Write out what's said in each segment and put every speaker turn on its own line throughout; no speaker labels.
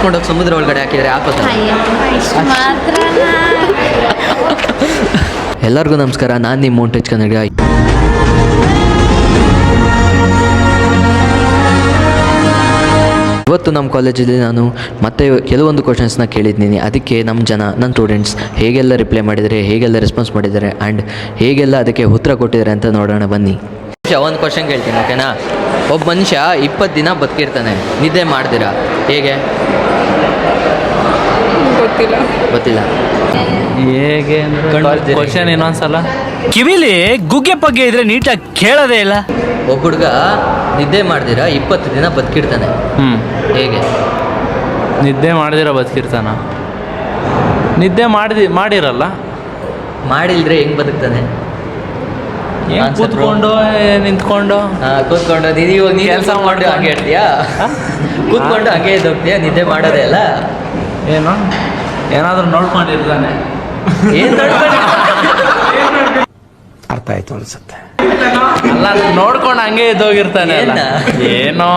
ಕೊಂಡೋಗಿ ಸಮುದ್ರ ಒಳಗಡೆ ಹಾಕಿದ್ರೆ ಹಾಕೋತ. ಎಲ್ಲರಿಗೂ ನಮಸ್ಕಾರ, ನಾನು ನಿಮ್ಮ ಮೌಂಟೇಜ್ ಕನ್ನಡ. ಇವತ್ತು ನಮ್ಮ ಕಾಲೇಜಲ್ಲಿ ನಾನು ಮತ್ತೆ ಕೆಲವೊಂದು ಕ್ವಶನ್ಸ್ನ ಕೇಳಿದ್ದೀನಿ. ಅದಕ್ಕೆ ನನ್ನ ಸ್ಟೂಡೆಂಟ್ಸ್ ಹೇಗೆಲ್ಲ ರಿಪ್ಲೈ ಮಾಡಿದ್ದಾರೆ, ಹೇಗೆಲ್ಲ ರೆಸ್ಪಾನ್ಸ್ ಮಾಡಿದ್ದಾರೆ ಆ್ಯಂಡ್ ಹೇಗೆಲ್ಲ ಅದಕ್ಕೆ ಉತ್ತರ ಕೊಟ್ಟಿದ್ದಾರೆ ಅಂತ ನೋಡೋಣ ಬನ್ನಿ. ಒಂದು ಕ್ವಶನ್ ಕೇಳ್ತೀನಿ, ಓಕೆನಾ? ಒಬ್ಬ ಮನುಷ್ಯ 20 ದಿನ ಬದುಕಿರ್ತಾನೆ, ನಿದ್ದೆ ಮಾಡ್ತೀರಾ ಹೇಗೆ? ಗೊತ್ತಿಲ್ಲ
ಹೇಗೆ ಕ್ವಶನ್ ಇನ್ನೊಂದ್ಸಲ ಕಿವಿಲಿ ಗುಗ್ಗೆ ಪಗ್ಗೆ ಇದ್ರೆ ನೀಟಾಗಿ ಕೇಳೋದೇ ಇಲ್ಲ.
ಒಬ್ಬ ಹುಡುಗ ನಿದ್ದೆ ಮಾಡ್ದಿರಾ 20 ದಿನ ಬದುಕಿರ್ತಾನೆ, ಹೇಗೆ?
ನಿದ್ದೆ ಮಾಡ್ದಿರ ಬದುಕಿರ್ತಾನ? ನಿದ್ದೆ ಮಾಡಿರಲ್ಲ,
ಮಾಡಿಲ್ದ್ರೆ ಹೆಂಗ್ ಬದುಕ್ತಾನೆ?
ಕೂತ್ಕೊಂಡು ನಿಂತ್ಕೊಂಡು
ಕೂತ್ಕೊಂಡು ನೀನು ಕೆಲಸ ಮಾಡಿ ಹಂಗೆ ಹೇಳ್ತೀಯಾ? ಕೂತ್ಕೊಂಡು ಹಂಗೆ ಇದ್ದೋಗ್ತೀಯಾ? ನಿದ್ದೆ ಮಾಡೋದೇ ಅಲ್ಲ.
ಏನು ಏನಾದರೂ ನೋಡ್ಕೊಂಡಿರ್ತಾನೆ.
ಅರ್ಥ ಆಯ್ತು ಅನ್ಸುತ್ತೆ.
ಅಲ್ಲ, ನೋಡ್ಕೊಂಡು ಹಂಗೆ ಇದ್ದೋಗಿರ್ತಾನೆ. ಏನೋ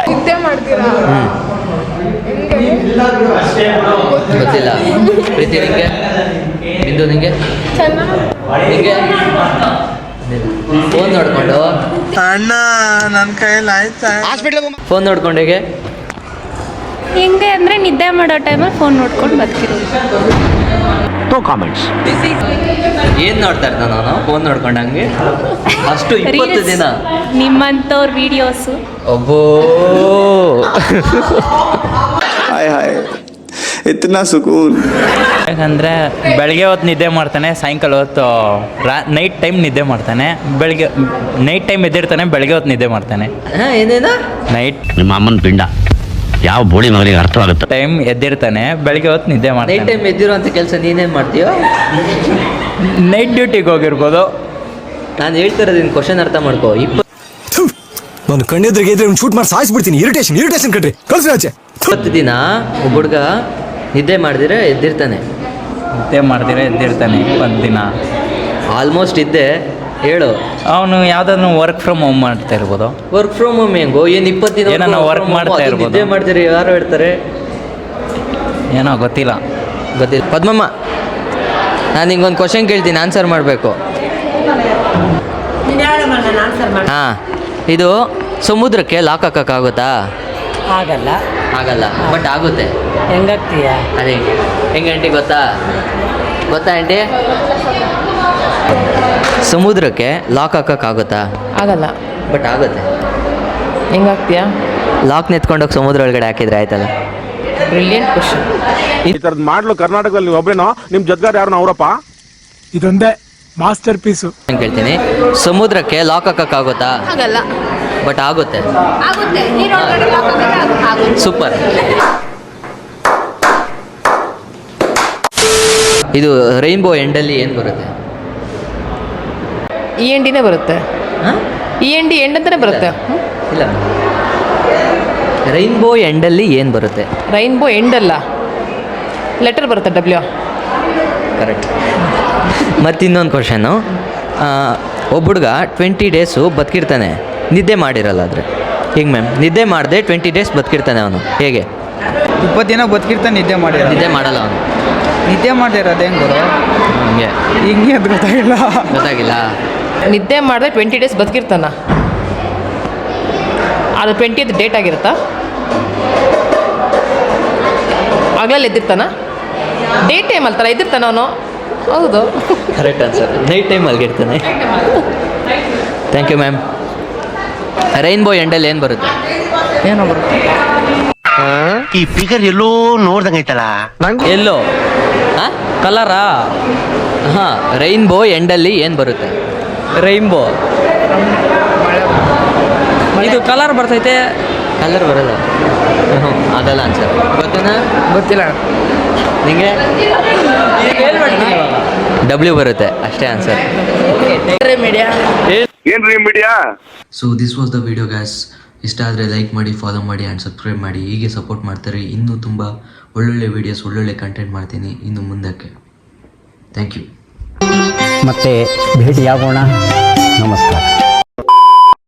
ನಿದ್ದೆ ಮಾಡ್ತೀರಾ?
ಗೊತ್ತಿಲ್ಲ. ಪ್ರೀತಿ ನಿಂಗೆ? ಬಿಂದು ನಿಂಗೆ? ನಿಂಗೆ ಫೋನ್ ನೋಡ್ಕೊಂಡು
ಅಣ್ಣ ನನ್ನ ಕೈಯಲ್ಲಿ ಆಯ್ತಾ?
ಫೋನ್ ನೋಡ್ಕೊಂಡು ಹೇಗೆ?
ಹೆಂಗೆ ಅಂದರೆ ನಿದ್ದೆ ಮಾಡೋ ಟೈಮಲ್ಲಿ ಫೋನ್ ನೋಡ್ಕೊಂಡು ಬದುಕಿರೋದು.
ಏನು ನೋಡ್ತಾ ಇರ್ತಾನ ನಾನು ಫೋನ್ ನೋಡ್ಕೊಂಡು ಹಂಗೆ ಅಷ್ಟು 20 ದಿನ?
ನಿಮ್ಮಂಥವ್ರ ವಿಡಿಯೋಸು.
ಒಬ್ಬೋ
ಹಾಯ್ ಹಾಯ್ ಇತ್ನಾ ಸುಕೂನ್.
ಯಾಕಂದರೆ ಬೆಳಗ್ಗೆ ಹೊತ್ತು ನಿದ್ದೆ ಮಾಡ್ತಾನೆ, ಸಾಯಂಕಾಲ ಹೊತ್ತು ನೈಟ್ ಟೈಮ್ ನಿದ್ದೆ ಮಾಡ್ತಾನೆ, ನೈಟ್ ಟೈಮ್ ಎದ್ದಿರ್ತಾನೆ, ಬೆಳಗ್ಗೆ ಹೊತ್ತು ನಿದ್ದೆ ಮಾಡ್ತಾನೆ.
ಏನೇನು?
ನೈಟ್
ನಿಮ್ಮ ಅಮ್ಮನ ಪಿಂಡ ಯಾವ ಬೋಳಿ ಮಗನಿಗೆ ಅರ್ಥವಾಗುತ್ತೆ.
ಟೈಮ್ ಎದ್ದಿರ್ತಾನೆ, ಬೆಳಗ್ಗೆ ಹೊತ್ತು ನಿದ್ದೆ
ನೈಟ್
ಮಾಡ್ತಾನೆ.
ಟೈಮ್ ಎದ್ದಿರೋ ಅಂತ ಕೆಲಸ ನೀನೇನು ಮಾಡ್ತೀಯೋ?
ನೈಟ್ ಡ್ಯೂಟಿಗೆ ಹೋಗಿರ್ಬೋದು.
ನಾನು ಹೇಳ್ತಿರೋದು ನಿನ್ನ ಕ್ವಶನ್ ಅರ್ಥ ಮಾಡ್ಕೋ.
ನಾನು ಕಣ್ಣೆದ್ರಿಗೆ ಇದ್ರೆ ಶೂಟ್ ಮಾಡಿ ಸಾಯಿಸ್ಬಿಡ್ತೀನಿ. ಇರಿಟೇಷನ್ ಕಟ್ರಿ ಕಳ್ಸಿ ಆಚೆ.
20 ದಿನ ಒಬ್ಬ ಹುಡುಗ ನಿದ್ದೆ ಮಾಡಿದ್ರೆ ಎದ್ದಿರ್ತಾನೆ,
ನಿದ್ದೆ ಮಾಡ್ದಿರ ಎದ್ದಿರ್ತಾನೆ 20 ದಿನ.
ಆಲ್ಮೋಸ್ಟ್ ಇದ್ದೆ ಹೇಳು.
ಅವನು ಯಾವುದಾದ್ರು ವರ್ಕ್ ಫ್ರಮ್ ಹೋಮ್ ಮಾಡ್ತಾ ಇರ್ಬೋದು.
ವರ್ಕ್ ಫ್ರಮ್ ಹೋಮ್ ಹೆಂಗೋ? ಏನು 20 ದಿನ
ಏನೋ work ಮಾಡ್ತಾ ಇರ್ಬೋದು.
ನಿದ್ದೆ ಮಾಡ್ತೀರಿ ಯಾರು ಹೇಳ್ತಾರೆ?
ಏನೋ ಗೊತ್ತಿಲ್ಲ.
ಪದ್ಮಮ್ಮ, ನಾನು ಹಿಂಗೊಂದು ಕ್ವಶನ್ ಕೇಳ್ತೀನಿ, ಆನ್ಸರ್ ಮಾಡಬೇಕು. ಹಾಂ, ಇದು ಸಮುದ್ರಕ್ಕೆ ಲಾಕ್ ಹಾಕೋಕ್ಕಾಗುತ್ತಾ? ಆಗಲ್ಲ, ಬಟ್ ಆಗುತ್ತೆ.
ಹೆಂಗಾಗ್ತೀಯ?
ಅದೇ ಹೆಂಗೆ ಆಂಟಿ ಗೊತ್ತಾ ಆಂಟಿ? ಸಮುದ್ರಕ್ಕೆ ಲಾಕ್ ಹಾಕೋಕ್ಕಾಗುತ್ತಾ?
ಆಗಲ್ಲ,
ಬಟ್ ಆಗುತ್ತೆ.
ಹೆಂಗಾಗ್ತೀಯ?
ಲಾಕ್ ನೆತ್ಕೊಂಡೋಗಿ ಸಮುದ್ರ ಒಳಗಡೆ ಹಾಕಿದ್ರೆ ಆಯ್ತಲ್ಲ.
Brilliant question.
ಈ ಥರದ್ದು ಮಾಡ್ಲು ಕರ್ನಾಟಕದಲ್ಲಿ ನೀವು ಒಬ್ರೇನೋ? ನಿಮ್ಮ ಜೊತೆಗಾರ ಯಾರು ಅವರಪ್ಪ?
ಇದೊಂದೇ ಮಾಸ್ಟರ್ ಪೀಸು.
ನಾನು ಕೇಳ್ತೀನಿ, ಸಮುದ್ರಕ್ಕೆ ಲಾಕ್ ಹಾಕೋಕ್ಕಾಗುತ್ತಾ?
ಆಗಲ್ಲ,
ಬಟ್ ಆಗುತ್ತೆ. ಸೂಪರ್. ಇದು ರೈನ್ಬೋ ಎಂಡಲ್ಲಿ ಏನು ಬರುತ್ತೆ?
ENDನೇ ಬರುತ್ತೆ. END ಎಂಡ್ ಅಂತಾನೆ ಬರುತ್ತೆ.
ಇಲ್ಲ, ರೈನ್ಬೋ ಎಂಡಲ್ಲಿ ಏನು ಬರುತ್ತೆ?
ರೈನ್ಬೋ ಎಂಡ್ ಅಲ್ಲ, ಲೆಟರ್ ಬರುತ್ತೆ, W.
ಕರೆಕ್ಟ್. ಮತ್ತು ಇನ್ನೊಂದು ಕ್ವಶನ್ನು, ಒಬ್ಬ ಹುಡುಗ 20 ಡೇಸು ಬದುಕಿರ್ತಾನೆ, ನಿದ್ದೆ ಮಾಡಿರಲ್ಲ. ಆದರೆ ಹಿಂಗೆ ಮ್ಯಾಮ್, ನಿದ್ದೆ ಮಾಡದೆ 20 ಡೇಸ್ ಬದುಕಿರ್ತಾನೆ ಅವನು, ಹೇಗೆ?
20 ದಿನ ಬದುಕಿರ್ತಾನೆ, ನಿದ್ದೆ
ನಿದ್ದೆ ಮಾಡಲ್ಲ ಅವನು.
ನಿದ್ದೆ ಮಾಡಿರೋದು ಹೆಂಗೆ ಗುರು? ಹಿಂಗೆ ಅದು
ಗೊತ್ತಾಗಿಲ್ಲ.
ನಿದ್ದೆ ಮಾಡಿದ್ರೆ 20 ಡೇಸ್ ಬದುಕಿರ್ತಾನ. ಅದು 20th ಡೇಟ್ ಆಗಿರುತ್ತಾ? ಆಗಲಲ್ಲಿ ಎದ್ದಿರ್ತಾನ? ಡೇ ಟೈಮ್ ಅಲ್ತಾರ ಎದ್ದಿರ್ತಾನ ಅವನು. ಹೌದು,
ಕರೆಕ್ಟ್ ಆನ್ಸರ್. ನೈಟ್ ಟೈಮ್ ಮಲಗಿರ್ತಾನೆ. Thank you ma'am. ರೈನ್ಬೋ ಎಂಡಲ್ಲಿ ಏನು ಬರುತ್ತೆ?
ಏನೋ ಬರುತ್ತೆ.
ಈ ಫಿಗರ್ ಎಲ್ಲೋ ನೋಡ್ದಂಗೈತಲ್ಲ.
ಎಲ್ಲೋ ಕಲರಾ? ಹಾಂ, ರೈನ್ಬೋ ಎಂಡಲ್ಲಿ ಏನು ಬರುತ್ತೆ?
ರೈನ್ಬೋ ಇದು ಕಲರ್ ಬರ್ತೈತೆ.
ಕಲರ್ ಬರಲ್ಲ. ಅದಲ್ಲ ಆನ್ಸರ್. ಗೊತ್ತೇನಾ?
ಗೊತ್ತಿಲ್ಲ
ನಿಂಗೆ? W ಬರುತ್ತೆ, ಅಷ್ಟೇ ಆನ್ಸರ್.
ಏನ್ರಿ media?
So this was the video gas. ಇಷ್ಟ ಆದರೆ ಲೈಕ್ ಮಾಡಿ, ಫಾಲೋ ಮಾಡಿ ಆ್ಯಂಡ್ ಸಬ್ಸ್ಕ್ರೈಬ್ ಮಾಡಿ. ಹೀಗೆ ಸಪೋರ್ಟ್ ಮಾಡ್ತಾರೆ. ಇನ್ನೂ ತುಂಬ ಒಳ್ಳೊಳ್ಳೆ ವೀಡಿಯೋಸ್, ಒಳ್ಳೊಳ್ಳೆ ಕಂಟೆಂಟ್ ಮಾಡ್ತೀನಿ ಇನ್ನು ಮುಂದಕ್ಕೆ. Thank you.
ಮತ್ತೆ ಭೇಟಿಯಾಗೋಣ. ನಮಸ್ಕಾರ.